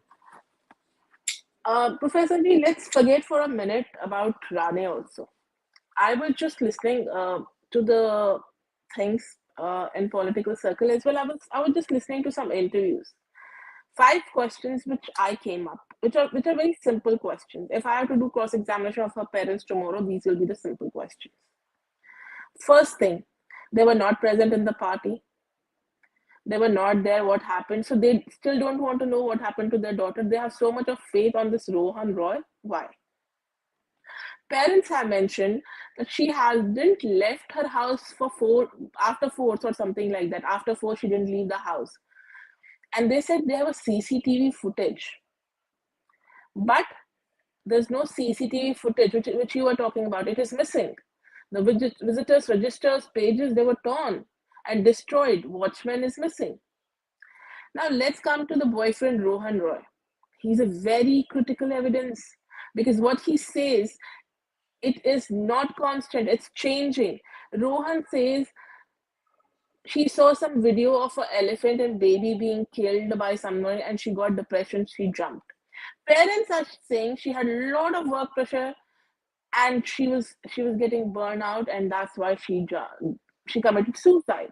Professor Ji, let's forget for a minute about Rane also. I was just listening to the things in political circle as well. I was just listening to some interviews. 5 questions which I came up, which are very simple questions. If I have to do cross examination of her parents tomorrow, these will be the simple questions. First thing, they were not present in the party. They were not there. What happened? So they still don't want to know what happened to their daughter. They have so much of faith on this Rohan Roy. Why? Parents have mentioned that she hadn't left her house after 4th or something like that. After 4, she didn't leave the house. And they said they have a CCTV footage. But there's no CCTV footage, which you were talking about. It is missing. The visitors registers pages, they were torn and destroyed. Watchman is missing. Now let's come to the boyfriend Rohan Roy. He's a very critical evidence because what he says, it is not constant, it's changing. Rohan says she saw some video of an elephant and baby being killed by someone and she got depression, she jumped. Parents are saying she had a lot of work pressure and she was getting burnout and that's why she committed suicide.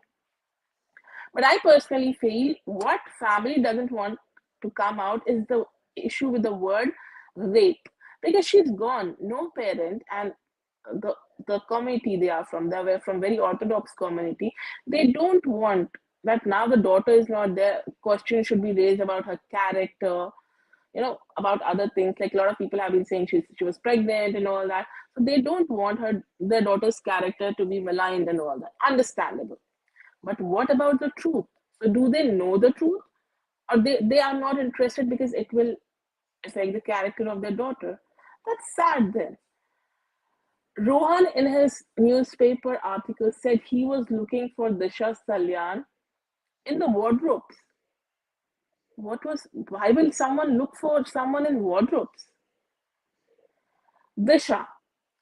But I personally feel what family doesn't want to come out is the issue with the word rape, because she's gone. No parent, and the community they were from very orthodox community. They don't want that now the daughter is not there. Questions should be raised about her character, about other things. Like a lot of people have been saying she was pregnant and all that. So they don't want their daughter's character to be maligned and all that. Understandable. But what about the truth? So do they know the truth? Or they are not interested because it will affect the character of their daughter? That's sad then. Rohan in his newspaper article said he was looking for Disha Salyan in the wardrobes. Why will someone look for someone in wardrobes? Disha,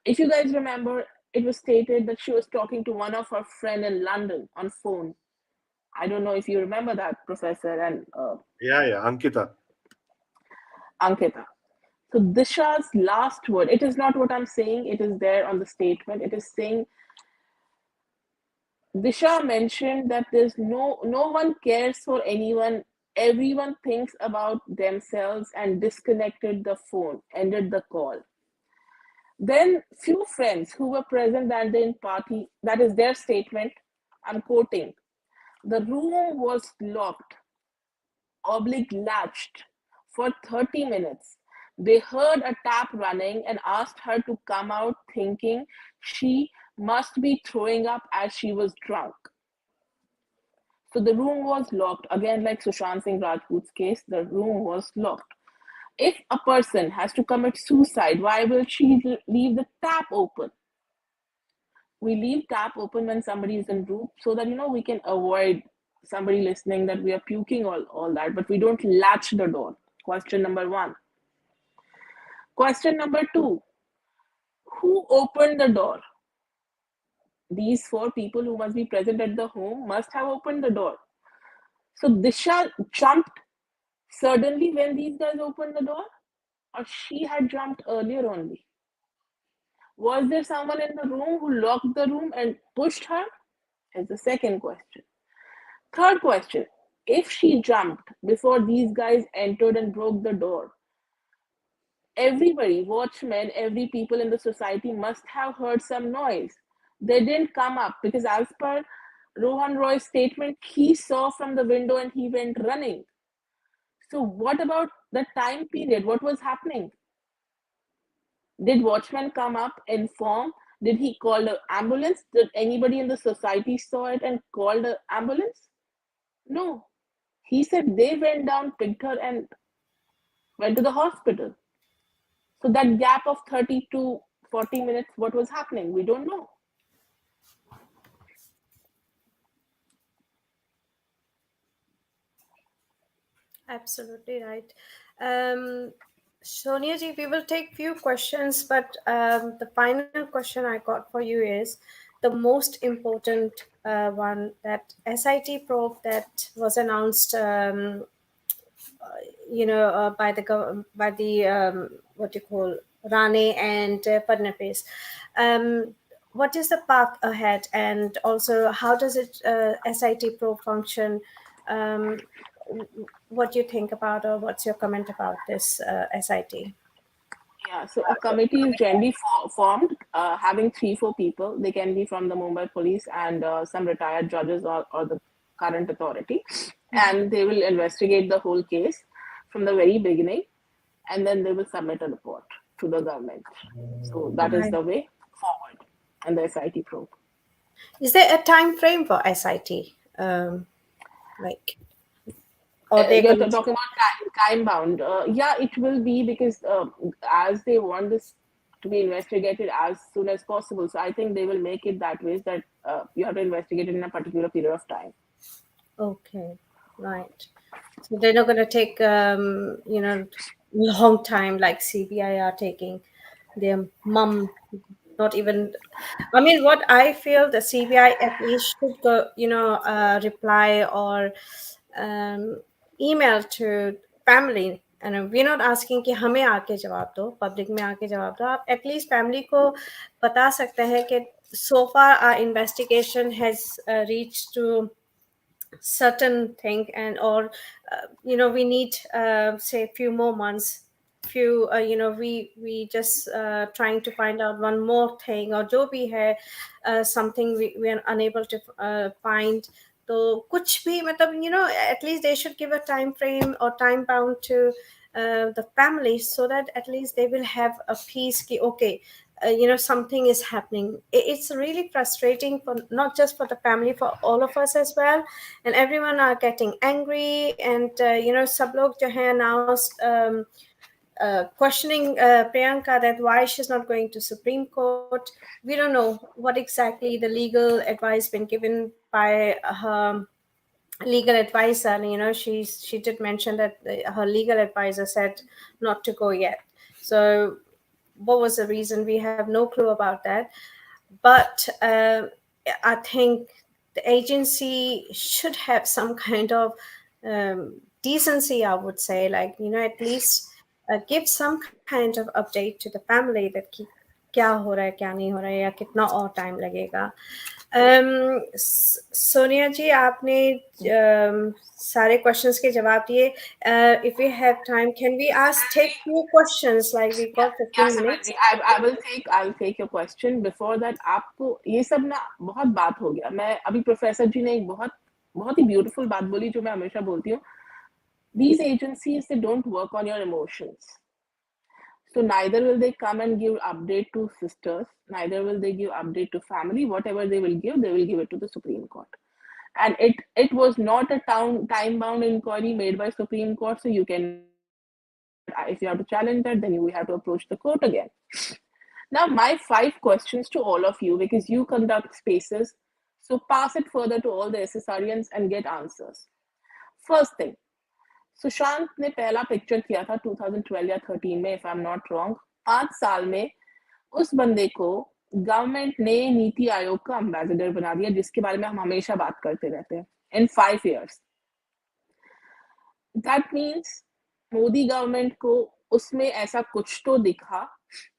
if you guys remember, it was stated that she was talking to one of her friend in London on phone. I don't know if you remember that, Professor and Yeah, Ankita. Ankita. So Disha's last word, it is not what I'm saying, it is there on the statement. It is saying, Disha mentioned that there's no one cares for anyone. Everyone thinks about themselves and disconnected the phone, ended the call. Then few friends who were present at the party, that is their statement, I'm quoting, the room was locked, latched for 30 minutes. They heard a tap running and asked her to come out, thinking she must be throwing up as she was drunk. So the room was locked. Again, like Sushant Singh Rajput's case, the room was locked. If a person has to commit suicide, why will she leave the tap open? We leave tap open when somebody is in room so that we can avoid somebody listening that we are puking all that, but we don't latch the door. Question number 1. Question number 2. Who opened the door? These 4 people who must be present at the home must have opened the door. So Disha jumped suddenly when these guys opened the door, or she had jumped earlier only? Was there someone in the room who locked the room and pushed her? Is the second question. Third question, if she jumped before these guys entered and broke the door, everybody, watchmen, every people in the society must have heard some noise. They didn't come up because as per Rohan Roy's statement, he saw from the window and he went running. So what about the time period? What was happening? Did watchman come up, inform? Did he call the ambulance? Did anybody in the society saw it and called the ambulance? No. He said they went down, picked her and went to the hospital. So that gap of 30 to 40 minutes, what was happening? We don't know. Absolutely right. Sonia ji, we will take few questions, but the final question I got for you is the most important one, that SIT probe that was announced, by the what you call Rane and Fadnavis. What is the path ahead, and also how does it SIT probe function? Um, what do you think about, or what's your comment about this SIT? Yeah, so a committee is generally formed, having 3-4 people. They can be from the Mumbai police and some retired judges or the current authority. And they will investigate the whole case from the very beginning and then they will submit a report. to the government. So that is the Right. way forward and the SIT probe. Is there a time frame for SIT? Like, or they're You're gonna. talking about time bound. Yeah, it will be because as they want this to be investigated as soon as possible. So I think they will make it that way that you have to investigate it in a particular period of time. Okay, right. So they're not gonna take long time like CBI are taking. Their mum, not even. I mean, what I feel the CBI at least should go, reply or um, email to family. And we're not asking कि हमें आके जवाब दो, public में आके जवाब दो. आप at least family को बता सकते हैं कि so far our investigation has reached to certain thing, and or we need say a few more months, few we just trying to find out one more thing, or jo bhi hai something we are unable to find. So kuch bhi matlab, at least they should give a time frame or time bound to the families, so that at least they will have a peace ki, okay, something is happening. It's really frustrating for not just for the family, for all of us as well. And everyone are getting angry, and sab log jo hai announced questioning Priyanka that why she's not going to Supreme Court. We don't know what exactly the legal advice been given by her legal advisor. She did mention that her legal advisor said not to go yet. So what was the reason? We have no clue about that. But I think the agency should have some kind of decency, I would say, like, at least give some kind of update to the family that क्या हो रहा है, क्या नहीं हो रहा है, या कितना और टाइम लगेगा. सोनिया जी, आपने सारे क्वेश्चंस के जवाब दिए. If we have time, can we take few questions, like we got Yeah, 15 Simran minutes. ji, I'll take your question. Before that, आपको ये सब ना बहुत बात हो गया. मैं अभी प्रोफेसर जी ने एक बहुत बहुत ही ब्यूटीफुल बात बोली जो मैं हमेशा बोलती हूँ. These agencies, they don't work on your emotions. So neither will they come and give update to sisters, neither will they give update to family. Whatever they will give it to the Supreme Court. And it was not a time bound inquiry made by Supreme Court, so you cannot challenge that. If you have to challenge that, then you have to approach the court again. Now, my 5 questions to all of you, because you conduct spaces, so pass it further to all the SSRians and get answers. First thing, Sushant ने पहला picture किया था 2012 या 13 में, if I am not wrong. 5 साल में उस बंदे को गवर्नमेंट ने नीति आयोग का एम्बेसडर बना दिया, जिसके बारे में हम हमेशा बात करते रहते हैं. इन 5 years, that means Modi government को उसमें ऐसा कुछ तो दिखा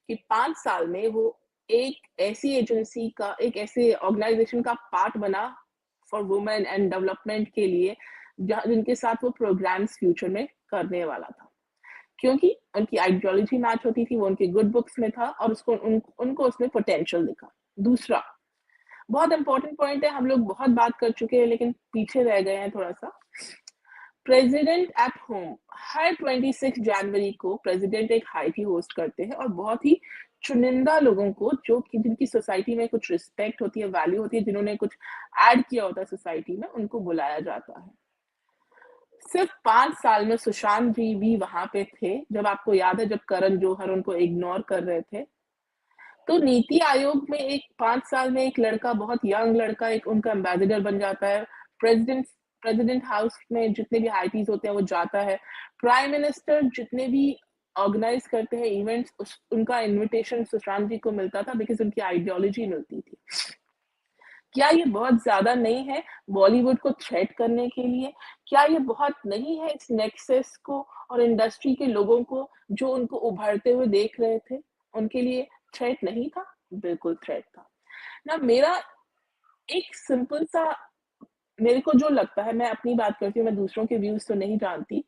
कि 5 साल में वो एक ऐसी एजेंसी का, एक ऐसे ऑर्गेनाइजेशन का पार्ट बना फॉर वुमेन एंड डेवलपमेंट के लिए, जिनके साथ वो प्रोग्राम्स फ्यूचर में करने वाला था, क्योंकि उनकी आइडियोलॉजी मैच होती थी, वो उनके गुड बुक्स में था, और उसको उनको उसमें पोटेंशियल दिखा. दूसरा बहुत इंपॉर्टेंट पॉइंट है, हम लोग बहुत बात कर चुके हैं लेकिन पीछे रह गए हैं थोड़ा सा. प्रेसिडेंट एट होम, हर 26 जनवरी को प्रेसिडेंट एक हाइटी होस्ट करते हैं, और बहुत ही चुनिंदा लोगों को, जो कि जिनकी सोसाइटी में कुछ रिस्पेक्ट होती है, वैल्यू होती है, जिन्होंने कुछ ऐड किया होता है सोसाइटी में, उनको बुलाया जाता है. सिर्फ 5 साल में सुशांत जी भी वहां पे थे. जब आपको याद है, जब करण जौहर उनको इग्नोर कर रहे थे, तो नीति आयोग में एक 5 साल में एक लड़का, बहुत यंग लड़का, एक उनका एम्बेसडर बन जाता है. प्रेसिडेंट हाउस में जितने भी हाइटीज होते हैं वो जाता है. प्राइम मिनिस्टर जितने भी ऑर्गेनाइज करते हैं इवेंट्स, उनका इनविटेशन सुशांत जी को मिलता था, बिकॉज उनकी आइडियोलॉजी मिलती थी. क्या ये बहुत ज्यादा नहीं है बॉलीवुड को थ्रेट करने के लिए? क्या ये बहुत नहीं है इस नेक्सस को और इंडस्ट्री के लोगों को, जो उनको उभरते हुए देख रहे थे, उनके लिए थ्रेट नहीं था? बिल्कुल थ्रेट था ना. मेरा एक सिंपल सा, मेरे को जो लगता है, मैं अपनी बात करती हूँ, मैं दूसरों के व्यूज तो नहीं जानती.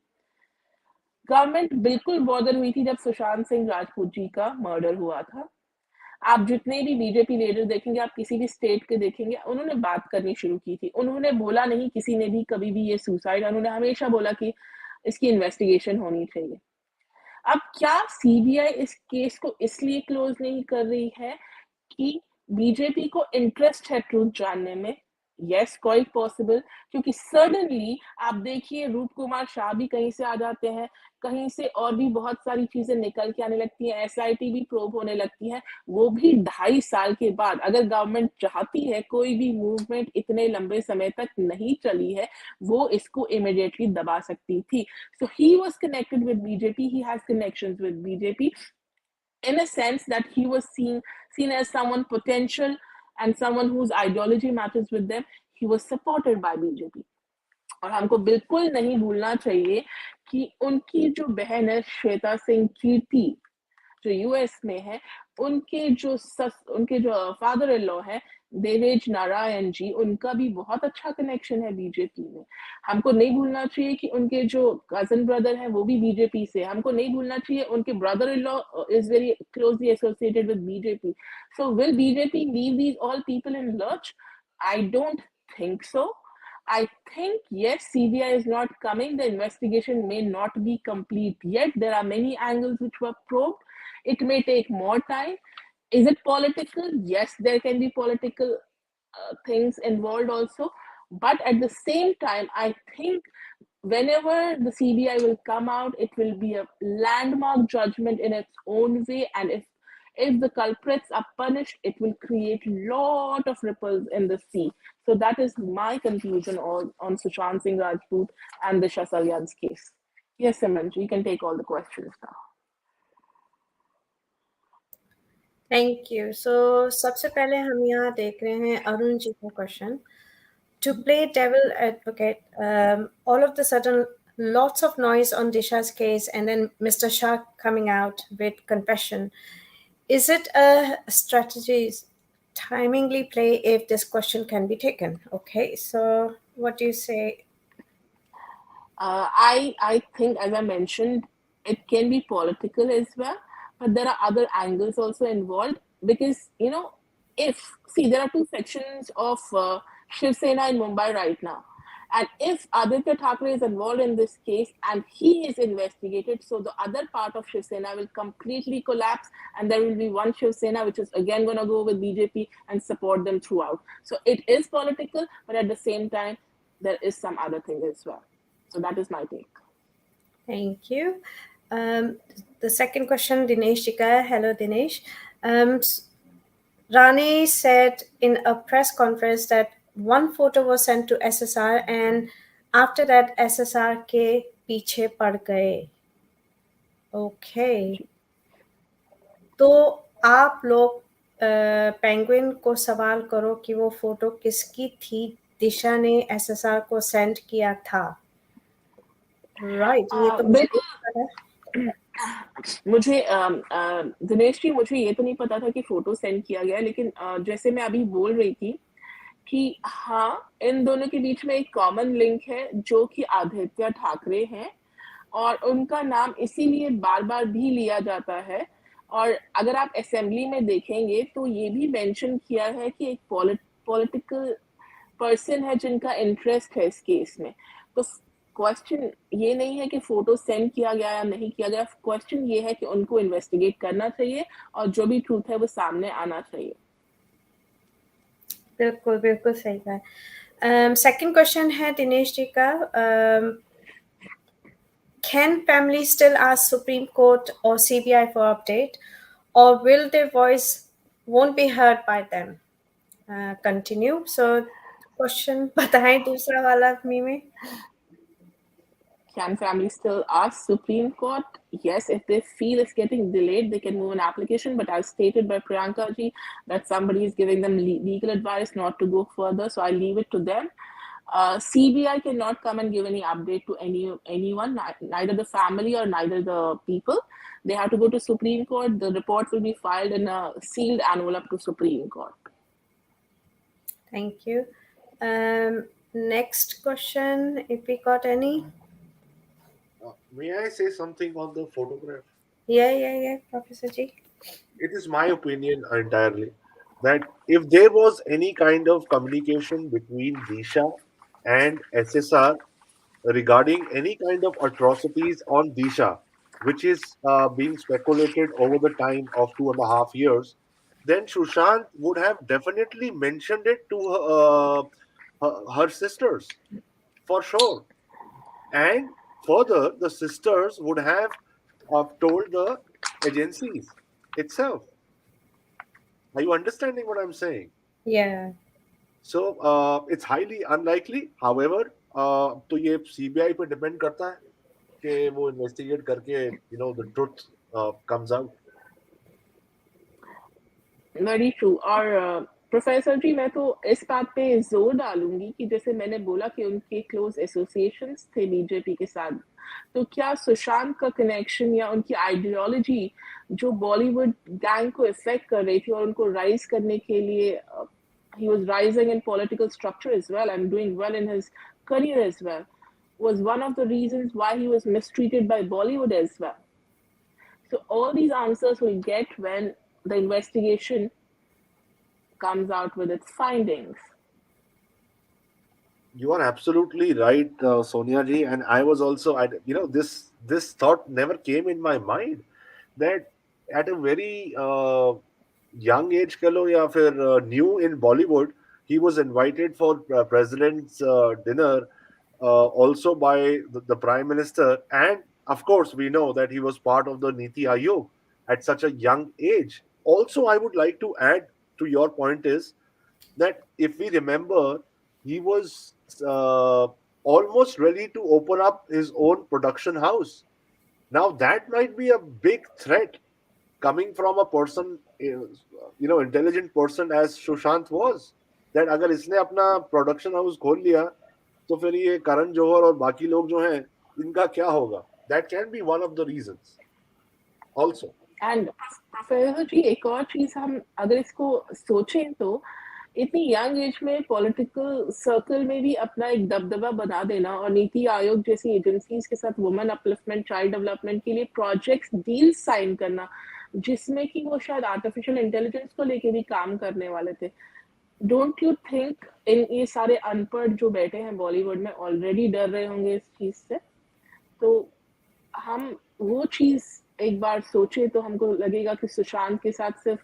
गवर्नमेंट बिल्कुल बॉदर हुई थी जब सुशांत सिंह राजपूत जी का मर्डर हुआ था. आप जितने भी बीजेपी लीडर देखेंगे, आप किसी भी स्टेट के देखेंगे, उन्होंने बात करनी शुरू की थी. उन्होंने बोला नहीं किसी ने भी कभी भी ये सुसाइड, उन्होंने हमेशा बोला कि इसकी इन्वेस्टिगेशन होनी चाहिए. अब क्या सीबीआई इस केस को इसलिए क्लोज नहीं कर रही है कि बीजेपी को इंटरेस्ट है ट्रूथ जानने में? यस, क्वाइट पॉसिबल, क्योंकि सडनली आप देखिए रूप कुमार शाह भी कहीं से आ जाते हैं, कहीं से और भी बहुत सारी चीजें निकल के आने लगती हैं, एसआईटी भी प्रोब होने लगती है, वो भी 2.5 साल के बाद। अगर गवर्नमेंट चाहती है, कोई भी मूवमेंट इतने लंबे समय तक नहीं चली है, वो इसको इमिडिएटली दबा सकती थी। So he was connected with BJP. He has connections with BJP in a sense that he was seen as someone potential and someone whose ideology matches with them. He was supported by BJP. और हमको बिल्कुल नहीं भूलना चाहिए कि उनकी जो बहन है श्वेता सिंह कीर्ति, जो यूएस में है, उनके जो फादर इन लॉ है देवेज नारायण जी, उनका भी बहुत अच्छा कनेक्शन है बीजेपी में। हमको नहीं भूलना चाहिए कि उनके जो कजन ब्रदर है वो भी बीजेपी से। हमको नहीं भूलना चाहिए उनके brother in law is very closely associated with BJP. So will BJP leave these all people in lurch? I don't think so. I think yes, CBI is not coming. The investigation may not be complete yet. There are many angles which were probed. It may take more time. Is it political? Yes, there can be political things involved also. But at the same time, I think whenever the CBI will come out, it will be a landmark judgment in its own way. And if the culprits are punished, it will create lot of ripples in the sea. So that is my conclusion on Sushant Singh Rajput and the Shah Salyan's case. Yes, Simranji, you can take all the questions now. Thank you. So सबसे पहले हम यहाँ देख रहे हैं अरुण जी का question. To play devil advocate, all of the sudden, lots of noise on Disha's case, and then Mr. Shah coming out with confession. Is it a strategy, timingly play if this question can be taken? Okay, so what do you say? I think, as I mentioned, it can be political as well, but there are other angles also involved because if see there are two sections of Shiv Sena in Mumbai right now, and if Aditya Thackeray is involved in this case and he is investigated, so the other part of Shiv Sena will completely collapse, and there will be one Shiv Sena which is again going to go with BJP and support them throughout. So it is political, but at the same time, there is some other thing as well. So that is my take. Thank you. The second question, Dinesh Jika. Hello, Dinesh. Rani said in a press conference that one photo was sent to SSR and after that SSR के पीछे पड़ गए. Okay. तो आप लोग penguin को सवाल करो कि वो फोटो किसकी थी, दिशा ने एसएसआर को सेंड किया था। राइट, ये तो मुझे नहीं पता है। मुझे दिनेश जी, मुझे ये तो नहीं पता था कि फोटो सेंड किया गया, लेकिन जैसे मैं अभी बोल रही थी कि हाँ, इन दोनों के बीच में एक कॉमन लिंक है जो कि आदित्य ठाकरे हैं, और उनका नाम इसीलिए बार बार भी लिया जाता है। और अगर आप असेंबली में देखेंगे तो ये भी मेंशन किया है कि एक पॉलिटिकल पर्सन है जिनका इंटरेस्ट है इस केस में। तो क्वेश्चन ये नहीं है कि फोटो सेंड किया गया या नहीं किया गया, क्वेश्चन ये है कि उनको इन्वेस्टिगेट करना चाहिए और जो भी ट्रूथ है वो सामने आना चाहिए। बिल्कुल बिल्कुल सही कहा। सेकंड क्वेश्चन है दिनेश जी का। Can families still ask Supreme Court or CBI for update, or will their voice won't be heard by them? Continue. So question बताएं दूसरा वाला में। Can families still ask Supreme Court? Yes, if they feel it's getting delayed, they can move an application. But as stated by Priyanka ji, that somebody is giving them legal advice not to go further, so I leave it to them. CBI cannot come and give any update to anyone, neither the family or neither the people. They have to go to Supreme Court. The report will be filed in a sealed envelope to Supreme Court. Thank you. Next question, if we got any. May I say something on the photograph? Yeah, Professor Ji. It is my opinion entirely that if there was any kind of communication between Disha and SSR regarding any kind of atrocities on Disha, which is being speculated over the time of 2.5 years, then Sushant would have definitely mentioned it to her sisters for sure. And further, the sisters would have told the agencies itself. Are you understanding what I'm saying? Yeah. So it's highly unlikely. However, तो ये CBI पे depend करता है कि वो investigate करके the truth comes out. Very true. और professor जी, मैं तो इस बात पे जोर डालूंगी कि जैसे मैंने बोला कि उनके क्लोज एसोसिएशंस थे बीजेपी के साथ, तो क्या सुशांत का कनेक्शन या उनकी आइडियोलॉजी जो बॉलीवुड गैंग को इफेक्ट कर रही थी और उनको राइज करने के लिए, he was rising in political structure as well and doing well in his career as well, was one of the reasons why he was mistreated by Bollywood as well. So all these answers will get when the investigation comes out with its findings. You are absolutely right, Sonia ji. And I was also, this thought never came in my mind that at a very young age, kalo ya fir new in Bollywood, he was invited for president's dinner, also by the prime minister, and of course we know that he was part of the Niti Aayog at such a young age. Also, I would like to add to your point is that if we remember, he was almost ready to open up his own production house. Now, that might be a big threat coming from a person, intelligent person as Sushant was. That अगर इसने अपना production house खोल लिया तो फिर ये करण जौहर और बाकी लोग जो हैं इनका क्या होगा? That can be one of the reasons also. And professor ji, एक और चीज हम अगर इसको सोचें तो इतनी यंग एज में पॉलिटिकल सर्कल में भी अपना एक दबदबा बना देना और नीति आयोग जैसी एजेंसीज के साथ वुमेन अपलिफ्टमेंट, चाइल्ड डेवलपमेंट के लिए प्रोजेक्ट्स डील साइन करना, जिसमें कि वो शायद आर्टिफिशियल इंटेलिजेंस को लेके भी काम करने वाले थे। डोंट यू थिंक इन ये सारे अनपढ़ जो बैठे हैं बॉलीवुड में ऑलरेडी डर रहे होंगे इस चीज से? तो हम वो चीज एक बार सोचे तो हमको लगेगा कि सुशांत के साथ सिर्फ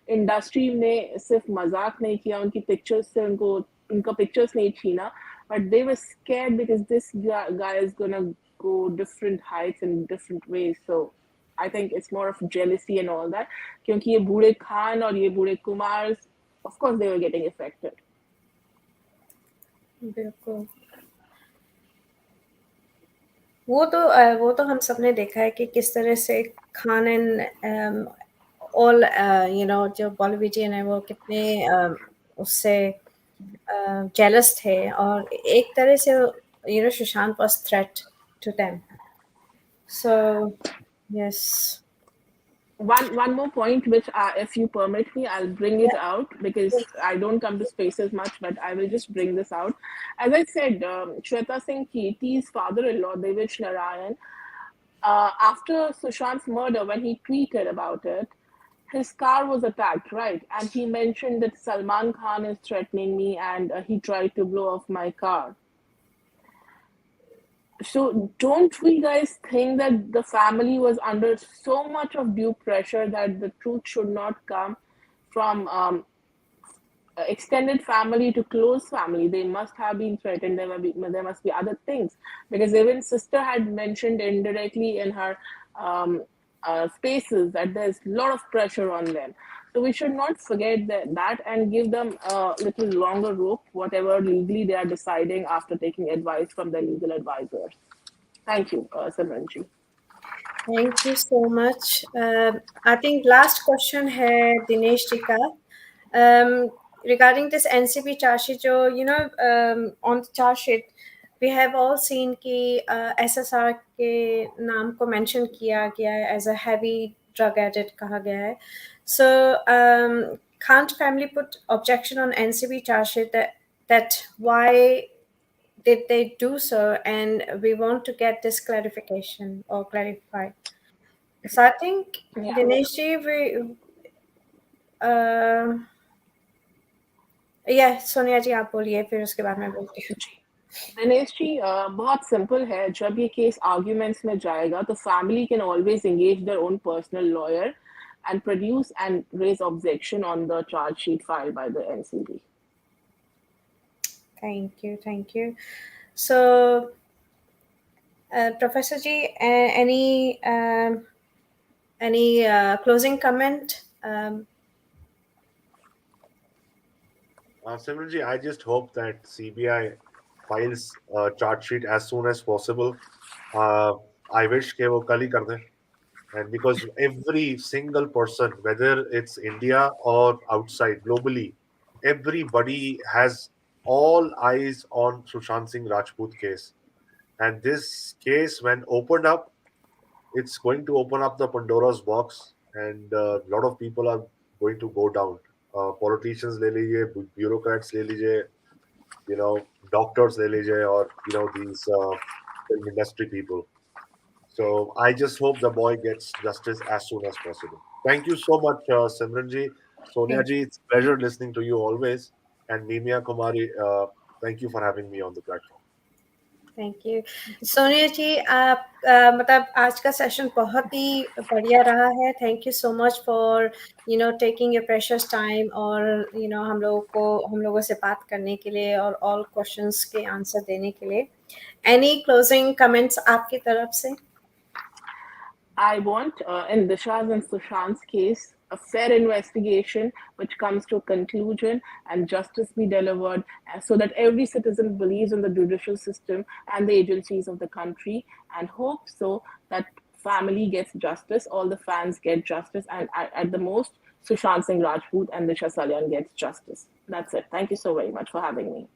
इंडस्ट्री ने सिर्फ मजाक नहीं किया, उनकी पिक्चर्स से उनका पिक्चर्स नहीं छीना, but they were scared because this guy is gonna go different heights in different ways. So I think it's more of jealousy and all that, क्योंकि ये बूढ़े खान और ये बूढ़े Kumar, of course they were getting affected. बिल्कुल। वो तो हम सबने देखा है कि किस तरह से खान एंड ऑल जो बॉलीवुडियन है वो कितने उससे जेलस थे और एक तरह से Sushant was threat to them. So yes. One more point, which if you permit me, I'll bring it out because I don't come to spaces much, but I will just bring this out. As I said, Shweta Singh Kirti's father-in-law, Devish Narayan, after Sushant's murder, when he tweeted about it, his car was attacked, right? And he mentioned that Salman Khan is threatening me and he tried to blow off my car. So don't we guys think that the family was under so much of due pressure that the truth should not come from extended family to close family? They must have been threatened. There must be other things, because even sister had mentioned indirectly in her spaces that there's a lot of pressure on them. So we should not forget that and give them a little longer rope, whatever legally they are deciding after taking advice from their legal advisors. Thank you, Simranji. Thank you so much. I think last question है दिनेश जी का regarding this NCB charge sheet. जो on the charge sheet we have all seen कि SSR के नाम को mention किया गया है as a heavy drug addict कहा गया है. So can't family put objection on NCB charge sheet that why did they do so, and we want to get this clarification or clarified. So I think Yeah. Dinesh ji, yeah, Sonia ji आप बोलिए फिर उसके बाद मैं बोलती हूँ। दिनेश जी, बहुत simple है। जब ये केस आर्ग्यूमेंट्स में जाएगा तो family can always engage their own personal lawyer and produce and raise objection on the charge sheet filed by the NCB. Thank you. Thank you. So, Professor Ji, any closing comment? Simranji, I just hope that CBI files a charge sheet as soon as possible. Uh, I wish कि वो कल ही कर दें. And because every single person, whether it's India or outside globally, everybody has all eyes on Sushant Singh Rajput case. And this case, when opened up, it's going to open up the Pandora's box, and a lot of people are going to go down. Politicians ले लीजिए, bureaucrats ले लीजिए, doctors ले लीजिए, or these film industry people. So I just hope the boy gets justice as soon as possible. Thank you so much, Simranji, Sonia Thank ji. It's a pleasure listening to you always, and Mimia Kumari. Thank you for having me on the platform. Thank you Sonia ji आप मतलब आज का session बहुत ही बढ़िया रहा है thank you so much for taking your precious time और हम लोगों से बात करने के लिए और ऑल क्वेश्चंस के आंसर देने के लिए एनी क्लोजिंग कमेंट्स आपकी तरफ से I want, in Disha's and Sushant's case, a fair investigation which comes to a conclusion and justice be delivered so that every citizen believes in the judicial system and the agencies of the country and hope so that family gets justice, all the fans get justice, and at the most, Sushant Singh Rajput and Disha Salyan gets justice. That's it. Thank you so very much for having me.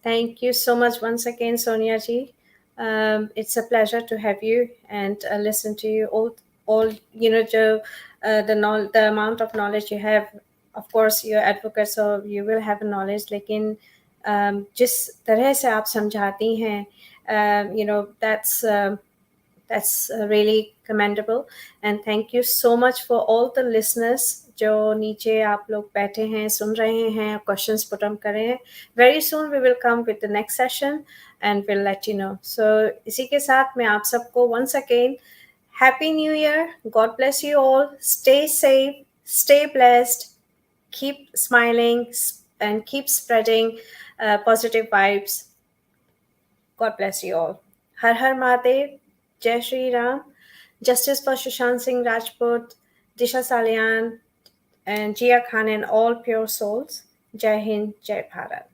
Thank you so much once again, Sonia ji. It's a pleasure to have you and listen to you. All the amount of knowledge you have. Of course, you're advocate, so you will have knowledge. लेकिन जिस तरह से आप समझाती हैं, that's really commendable and thank you so much for all the listeners जो नीचे आप लोग बैठे हैं सुन रहे हैं क्वेश्चंस पुट ऑन कर रहे हैं very soon we will come with the next session and we'll let you know so इसी के साथ मैं आप सबको once again happy new year god bless you all stay safe stay blessed keep smiling and keep spreading positive vibes God bless you all. Har Har Mahadev, Jai Shri Ram, Justice for Sushant Singh Rajput, Disha Salian, and Jia Khan and all pure souls. Jai Hind, Jai Bharat.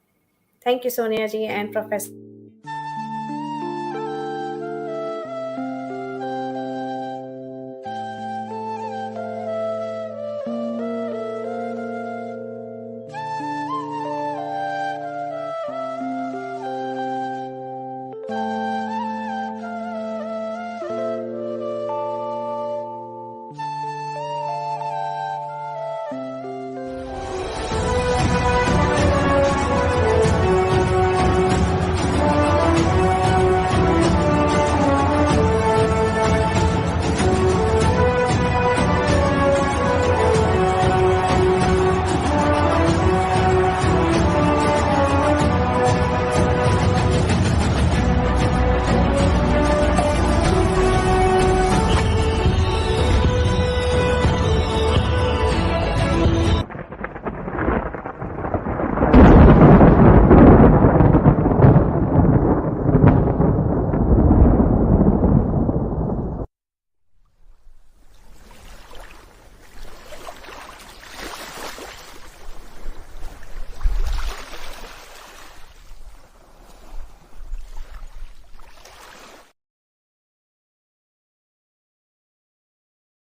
Thank you, Sonia ji and Professor.